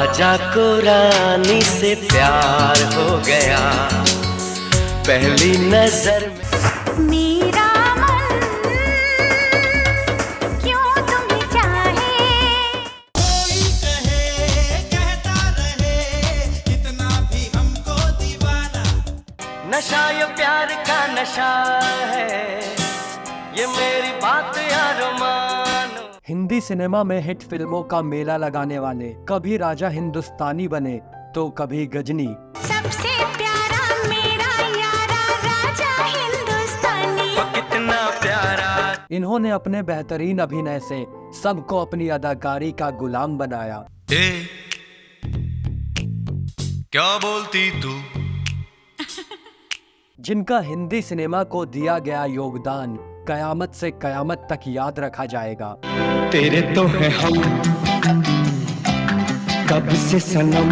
राजा को रानी से प्यार हो गया पहली नजर में। मेरा मन क्यों तुम्हें चाहे। कोई कहे कहता रहे कितना भी हमको दीवाना। नशा ये प्यार का नशा है ये मेरी बात यारो मानो। हिंदी सिनेमा में हिट फिल्मों का मेला लगाने वाले कभी राजा हिंदुस्तानी बने तो कभी गजनी। सबसे प्यारा मेरा यारा राजा हिंदुस्तानी। वो कितना प्यारा। इन्होंने अपने बेहतरीन अभिनय से सबको अपनी अदाकारी का गुलाम बनाया। क्या बोलती तू? जिनका हिंदी सिनेमा को दिया गया योगदान कयामत से कयामत तक याद रखा जाएगा। तेरे तो है हम कब से सनम।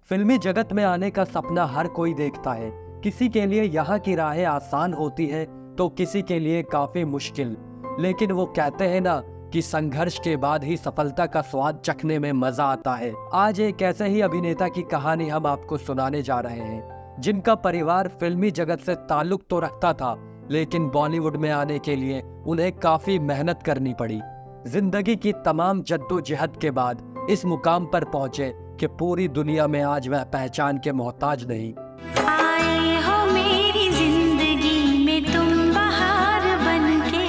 फिल्मी जगत में आने का सपना हर कोई देखता है। किसी के लिए यहाँ की राहें आसान होती है तो किसी के लिए काफी मुश्किल, लेकिन वो कहते हैं ना कि संघर्ष के बाद ही सफलता का स्वाद चखने में मजा आता है। आज एक ऐसे ही अभिनेता की कहानी हम आपको सुनाने जा रहे हैं जिनका परिवार फिल्मी जगत से ताल्लुक तो रखता था, लेकिन बॉलीवुड में आने के लिए उन्हें काफी मेहनत करनी पड़ी। जिंदगी की तमाम जद्दोजहद के बाद इस मुकाम पर पहुंचे कि पूरी दुनिया में आज वह पहचान के मोहताज नहीं। आए हो मेरी जिंदगी में तुम बहार बनके।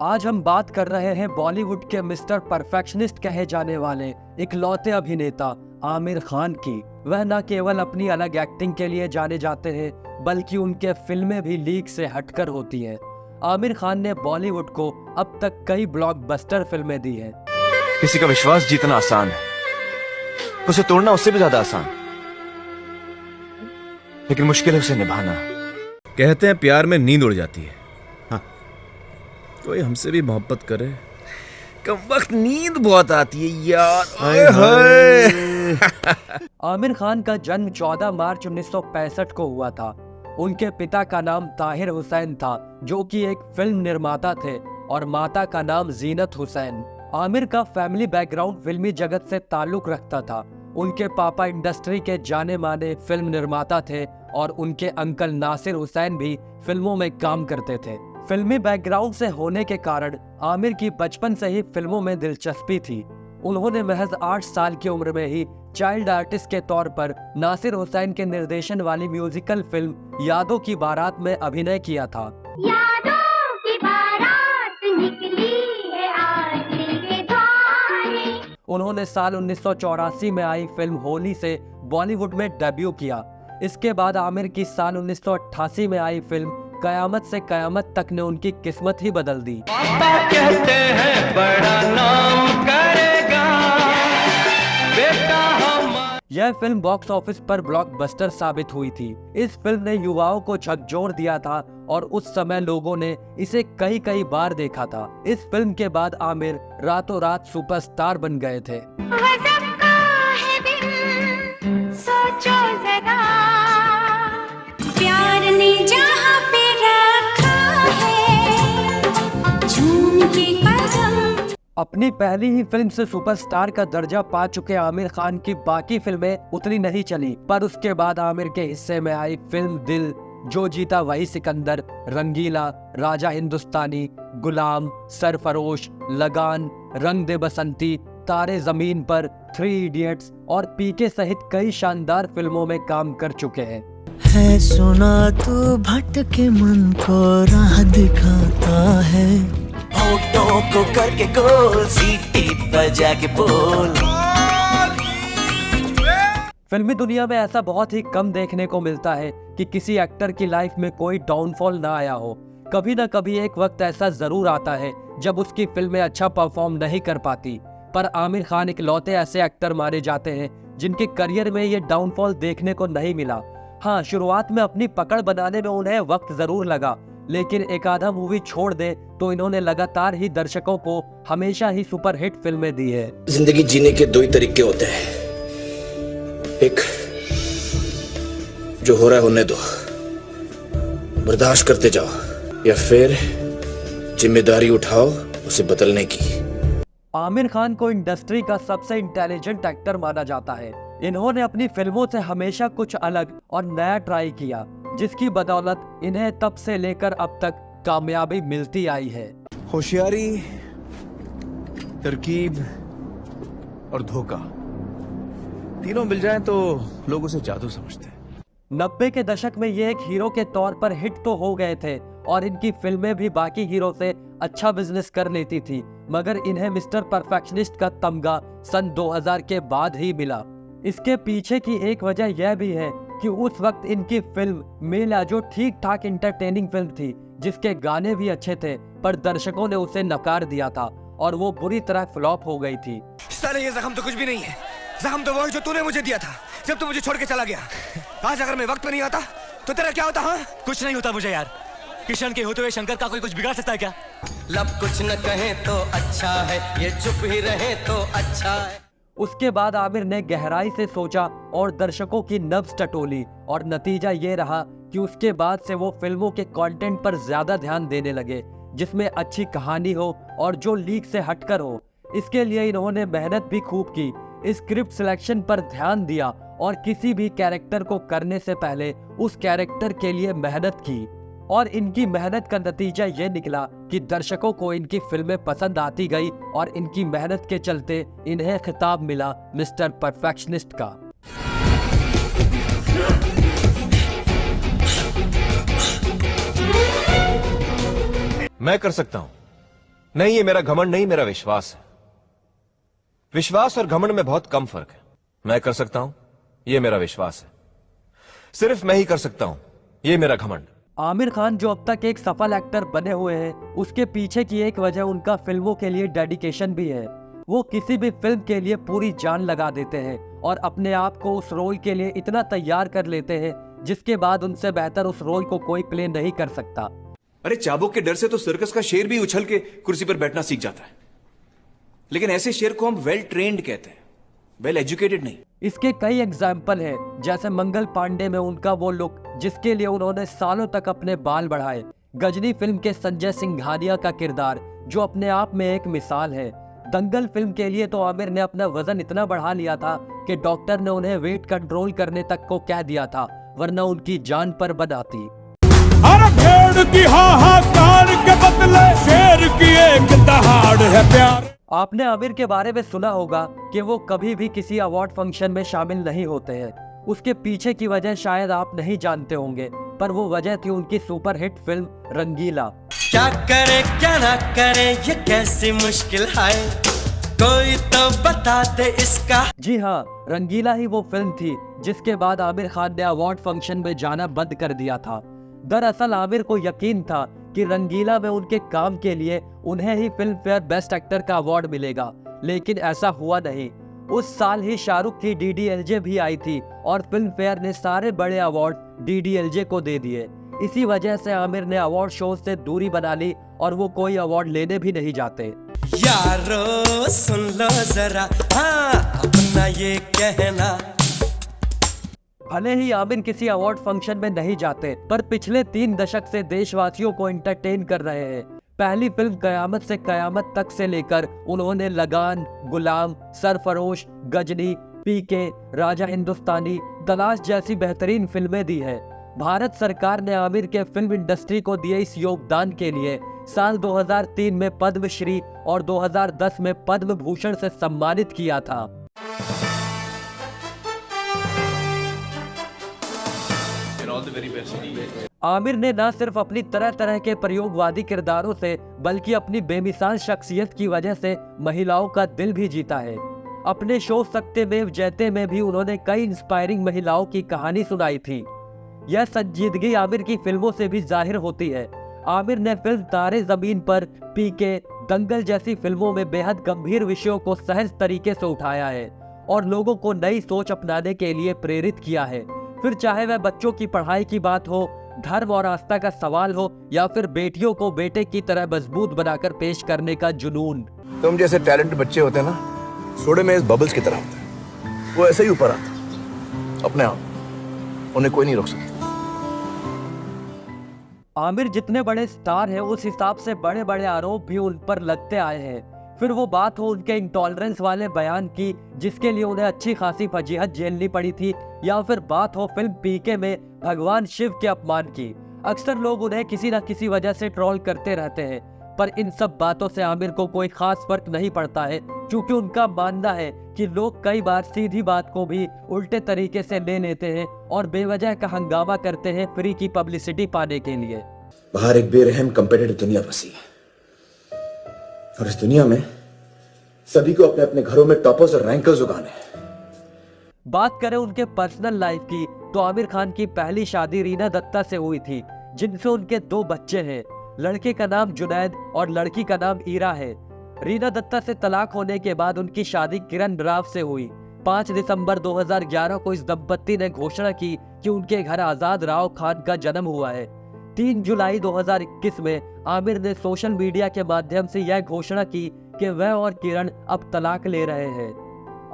आज हम बात कर रहे हैं बॉलीवुड के मिस्टर परफेक्शनिस्ट कहे जाने वाले इकलौते अभिनेता आमिर खान की। वह न केवल अपनी अलग एक्टिंग के लिए जाने जाते हैं बल्कि उनके फिल्में भी लीग से हटकर होती हैं। आमिर खान ने बॉलीवुड को अब तक कई ब्लॉकबस्टर फिल्में दी हैं। किसी का विश्वास जीतना आसान है, उसे तोड़ना उससे भी ज्यादा आसान, लेकिन मुश्किल है उसे निभाना। कहते हैं प्यार में नींद उड़ जाती है। हाँ, कोई हमसे भी मोहब्बत करे, कम वक्त नींद बहुत आती है यार। आमिर खान का जन्म 14 मार्च 1965 को हुआ था। उनके पिता का नाम ताहिर हुसैन था जो कि एक फिल्म निर्माता थे और माता का नाम जीनत हुसैन। आमिर का फैमिली बैकग्राउंड फिल्मी जगत से ताल्लुक रखता था। उनके पापा इंडस्ट्री के जाने माने फिल्म निर्माता थे और उनके अंकल नासिर हुसैन भी फिल्मों में काम करते थे। फिल्मी बैकग्राउंड से होने के कारण आमिर की बचपन से ही फिल्मों में दिलचस्पी थी। उन्होंने महज 8 साल की उम्र में ही चाइल्ड आर्टिस्ट के तौर पर नासिर हुसैन के निर्देशन वाली म्यूजिकल फिल्म यादों की बारात में अभिनय किया था। यादों की बारात निकली है आज के द्वारे। उन्होंने साल 1984 में आई फिल्म होली से बॉलीवुड में डेब्यू किया। इसके बाद आमिर की साल 1988 में आई फिल्म कयामत से कयामत तक ने उनकी किस्मत ही बदल दी। कहते हैं बड़ा नाम करेगा बेटा हम। यह फिल्म बॉक्स ऑफिस पर ब्लॉकबस्टर साबित हुई थी। इस फिल्म ने युवाओं को झकझोर दिया था और उस समय लोगों ने इसे कई बार देखा था। इस फिल्म के बाद आमिर रातों रात सुपरस्टार बन गए थे। गज़ब का है दिन, सोचो जरा, प्यार ने जहाँ पे रखा है, झूम के कदम। अपनी पहली ही फिल्म से सुपरस्टार का दर्जा पा चुके आमिर खान की बाकी फिल्में उतनी नहीं चली, पर उसके बाद आमिर के हिस्से में आई फिल्म दिल, जो जीता वही सिकंदर, रंगीला, राजा हिंदुस्तानी, गुलाम, सरफरोश, लगान, रंग दे बसंती, तारे जमीन पर, 3 इडियट्स और पीके सहित कई शानदार फिल्मों में काम कर चुके हैं। है सुना तो भटके मन को राह दिखाता है, होठों को करके गोल सीटी बजा के बोल। फिल्मी दुनिया में ऐसा बहुत ही कम देखने को मिलता है कि किसी एक्टर की लाइफ में कोई डाउनफॉल ना आया हो। कभी ना कभी एक वक्त ऐसा जरूर आता है जब उसकी फिल्में अच्छा परफॉर्म नहीं कर पाती, पर आमिर खान इकलौते ऐसे एक्टर माने जाते हैं जिनके करियर में ये डाउनफॉल देखने को नहीं मिला। हाँ, शुरुआत में अपनी पकड़ बनाने में उन्हें वक्त जरूर लगा, लेकिन एक आधा मूवी छोड़ दे तो इन्होंने लगातार ही दर्शकों को हमेशा ही सुपरहिट फिल्में दी है। जिंदगी जीने के 2 ही तरीके होते हैं, एक जो हो रहा है होने दो, बर्दाश्त करते जाओ, या फिर जिम्मेदारी उठाओ उसे बदलने की। आमिर खान को इंडस्ट्री का सबसे इंटेलिजेंट एक्टर माना जाता है। इन्होंने अपनी फिल्मों से हमेशा कुछ अलग और नया ट्राई किया, जिसकी बदौलत इन्हें तब से लेकर अब तक कामयाबी मिलती आई है। होशियारी, तरकीब और धोखा तीनों मिल जाएं तो लोग उसे जादू समझते हैं। 90 के दशक में ये एक हीरो के तौर पर हिट तो हो गए थे और इनकी फिल्में भी बाकी हीरो से अच्छा बिजनेस कर लेती थी, मगर इन्हें मिस्टर परफेक्शनिस्ट का तमगा सन 2000 के बाद ही मिला। इसके पीछे की एक वजह यह भी है कि उस वक्त इनकी फिल्म मेला जो ठीक ठाक इंटरटेनिंग फिल्म थी, जिसके गाने भी अच्छे थे, पर दर्शकों ने उसे नकार दिया था और वो बुरी तरह फ्लॉप हो गई थी। साले ये जख्म तो कुछ भी नहीं है, जख्म तो वही जो तूने मुझे दिया था जब तू मुझे छोड़ के चला गया। आज अगर मैं वक्त पे नहीं आता तो तेरा क्या होता? हाँ, कुछ नहीं होता मुझे यार। किशन के होते हुए शंकर का कोई कुछ बिगाड़ सकता है क्या? लब कुछ न कहे तो अच्छा है, ये चुप ही रहे तो अच्छा है। उसके बाद आमिर ने गहराई से सोचा और दर्शकों की नब्ज टटोली, और नतीजा ये रहा कि उसके बाद से वो फिल्मों के कंटेंट पर ज्यादा ध्यान देने लगे, जिसमें अच्छी कहानी हो और जो लीक से हटकर हो। इसके लिए इन्होंने मेहनत भी खूब की, स्क्रिप्ट सिलेक्शन पर ध्यान दिया और किसी भी कैरेक्टर को करने से पहले उस कैरेक्टर के लिए मेहनत की। और इनकी मेहनत का नतीजा ये निकला कि दर्शकों को इनकी फिल्में पसंद आती गई और इनकी मेहनत के चलते इन्हें खिताब मिला मिस्टर परफेक्शनिस्ट का। मैं कर सकता हूं। नहीं, ये मेरा घमंड नहीं, मेरा विश्वास है। विश्वास और घमंड में बहुत कम फर्क है। मैं कर सकता हूं, ये मेरा विश्वास है। सिर्फ मैं ही कर सकता हूं, ये मेरा घमंड। आमिर खान जो अब तक एक सफल एक्टर बने हुए हैं, उसके पीछे की एक वजह उनका फिल्मों के लिए डेडिकेशन भी है। वो किसी भी फिल्म के लिए पूरी जान लगा देते हैं और अपने आप को उस रोल के लिए इतना तैयार कर लेते हैं, जिसके बाद उनसे बेहतर उस रोल को कोई प्ले नहीं कर सकता। अरे चाबुक के डर से तो सर्कस का शेर भी उछल के कुर्सी पर बैठना सीख जाता है, लेकिन ऐसे शेर को हम वेल ट्रेन्ड कहते हैं, वेल एजुकेटेड नहीं। इसके कई एग्जाम्पल हैं, जैसे मंगल पांडे में उनका वो लुक जिसके लिए उन्होंने सालों तक अपने बाल बढ़ाए, गजनी फिल्म के संजय सिंघानिया का किरदार जो अपने आप में एक मिसाल है, दंगल फिल्म के लिए तो आमिर ने अपना वजन इतना बढ़ा लिया था कि डॉक्टर ने उन्हें वेट कंट्रोल करने तक को कह दिया था, वरना उनकी जान पर बद आती। अरे भेड़ की हाहाकार के बदले शेर की एक दहाड़ है प्यार। आपने आमिर के बारे में सुना होगा कि वो कभी भी किसी अवार्ड फंक्शन में शामिल नहीं होते हैं। उसके पीछे की वजह शायद आप नहीं जानते होंगे, पर वो वजह थी उनकी सुपरहिट फिल्म रंगीला। क्या करे क्या ना करे ये कैसी मुश्किल है, कोई तो बता दे इसका। जी हाँ, रंगीला ही वो फिल्म थी जिसके बाद आमिर खान ने अवार्ड फंक्शन में जाना बंद कर दिया था। दरअसल आमिर को यकीन था कि रंगीला में उनके काम के लिए उन्हें ही फिल्म फेयर बेस्ट एक्टर का अवार्ड मिलेगा, लेकिन ऐसा हुआ नहीं। उस साल ही शाहरुख की DDLJ भी आई थी और फिल्म फेयर ने सारे बड़े अवार्ड DDLJ को दे दिए। इसी वजह से आमिर ने अवार्ड शो से दूरी बना ली और वो कोई अवार्ड लेने भी नहीं जाते। यारो सुन लो जरा, हाँ अपना ये कहना। भले ही आमिर किसी अवार्ड फंक्शन में नहीं जाते, पर पिछले 3 दशक से देशवासियों को एंटरटेन कर रहे हैं। पहली फिल्म कयामत से कयामत तक से लेकर उन्होंने लगान, गुलाम, सरफरोश, गजनी, PK, राजा हिंदुस्तानी, तलाश जैसी बेहतरीन फिल्में दी है। भारत सरकार ने आमिर के फिल्म इंडस्ट्री को दिए इस योगदान के लिए साल 2003 में पद्मश्री और 2010 में पद्म भूषण से सम्मानित किया था। आमिर ने न सिर्फ अपनी तरह तरह के प्रयोगवादी किरदारों से, बल्कि अपनी बेमिसाल शख्सियत की वजह से महिलाओं का दिल भी जीता है। अपने शो सत्यमेव जयते में भी उन्होंने कई इंस्पायरिंग महिलाओं की कहानी सुनाई थी। यह संजीदगी आमिर की फिल्मों से भी जाहिर होती है। आमिर ने फिल्म तारे जमीन पर, PK, दंगल जैसी फिल्मों में बेहद गंभीर विषयों को सहज तरीके से उठाया है और लोगों को नई सोच अपनाने के लिए प्रेरित किया है। फिर चाहे वह बच्चों की पढ़ाई की बात हो, धर्म और आस्था का सवाल हो, या फिर बेटियों को बेटे की तरह मजबूत बनाकर पेश करने का जुनून। तुम जैसे टैलेंट बच्चे होते हैं ना, सोडे में इस बबल्स की तरह होते हैं, वो ऐसे ही ऊपर आता अपने आप, उन्हें कोई नहीं रोक सकता। आमिर जितने बड़े स्टार हैं, उस हिसाब से बड़े बड़े आरोप भी उन पर लगते आए हैं। फिर वो बात हो उनके इंटॉलरेंस वाले बयान की जिसके लिए उन्हें अच्छी खासी फजीहत झेलनी पड़ी थी, या फिर बात हो फिल्म पीके में भगवान शिव के अपमान की। अक्सर लोग उन्हें किसी न किसी वजह से ट्रोल करते रहते हैं, पर इन सब बातों से आमिर को कोई खास फर्क नहीं पड़ता है, क्योंकि उनका मानना है कि लोग कई बार सीधी बात को भी उल्टे तरीके से ले लेते हैं और बेवजह का हंगामा करते हैं फ्री की पब्लिसिटी पाने के लिए। बाहर एक बेरहम कंपेटिटिव दुनिया बसी है, और इस दुनिया में सभी को अपने अपने घरों में टॉपर्स और रैंकर्स उगाने हैं। बात करें उनके पर्सनल लाइफ की तो आमिर खान की पहली शादी रीना दत्ता से हुई थी, जिनसे उनके 2 बच्चे हैं। लड़के का नाम जुनैद और लड़की का नाम ईरा है। रीना दत्ता से तलाक होने के बाद उनकी शादी किरण राव से हुई। 5 दिसंबर 2011 को इस दंपत्ति ने घोषणा की कि उनके घर आजाद राव खान का जन्म हुआ है। 3 जुलाई 2021 में आमिर ने सोशल मीडिया के माध्यम से यह घोषणा की कि वह और किरण अब तलाक ले रहे हैं।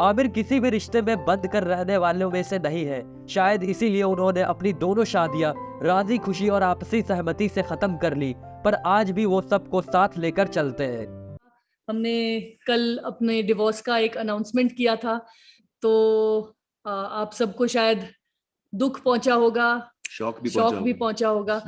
आमिर किसी भी रिश्ते में बंद कर रहने वालों में से नहीं है। शायद इसीलिए उन्होंने अपनी दोनों शादियां राजी खुशी और आपसी सहमति से खत्म कर ली, पर आज भी वो सबको साथ लेकर चलते हैं। हमने कल अपने डिवोर्स का एक अनाउंसमेंट किया था, तो आप सबको शायद दुख पहुंचा होगा, शॉक भी पहुंचा होगा।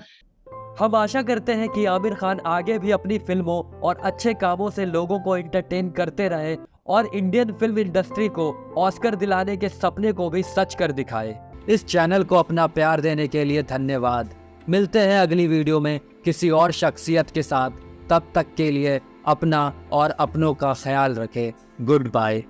हम आशा करते हैं कि आमिर खान आगे भी अपनी फिल्मों और अच्छे कामों से लोगों को एंटरटेन करते रहे और इंडियन फिल्म इंडस्ट्री को ऑस्कर दिलाने के सपने को भी सच कर दिखाए। इस चैनल को अपना प्यार देने के लिए धन्यवाद। मिलते हैं अगली वीडियो में किसी और शख्सियत के साथ। तब तक के लिए अपना और अपनों का ख्याल रखें। Good bye.